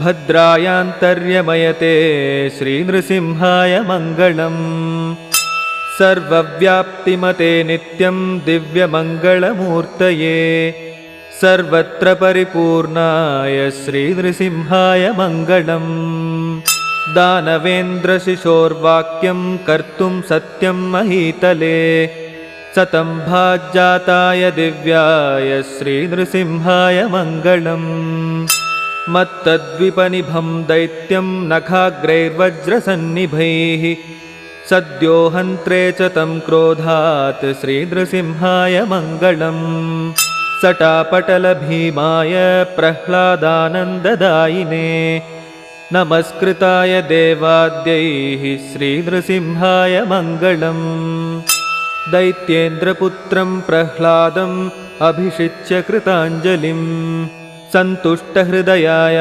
भद्रायान्तर्यमयते श्रीनृसिंहाय मङ्गलम्। सर्वव्याप्तिमते नित्यं दिव्यमङ्गलमूर्तये सर्वत्र परिपूर्णाय श्रीनृसिंहाय मङ्गलम्। दानवेन्द्रशिशोर्वाक्यं कर्तुं सत्यं महीतले सतं भाज्जाताय दिव्याय श्रीनृसिंहाय मङ्गलम्। मत्तद्विपनिभं दैत्यं नखाग्रैर्वज्रसन्निभैः सद्यो हन्त्रे च तं क्रोधात् श्रीनृसिंहाय मङ्गलम्। सटापटलभीमाय प्रह्लादानन्ददायिने नमस्कृताय देवाद्यैः श्रीनृसिंहाय मङ्गलम्। दैत्येन्द्रपुत्रं प्रह्लादम् अभिषिच्य कृताञ्जलिं सन्तुष्टहृदयाय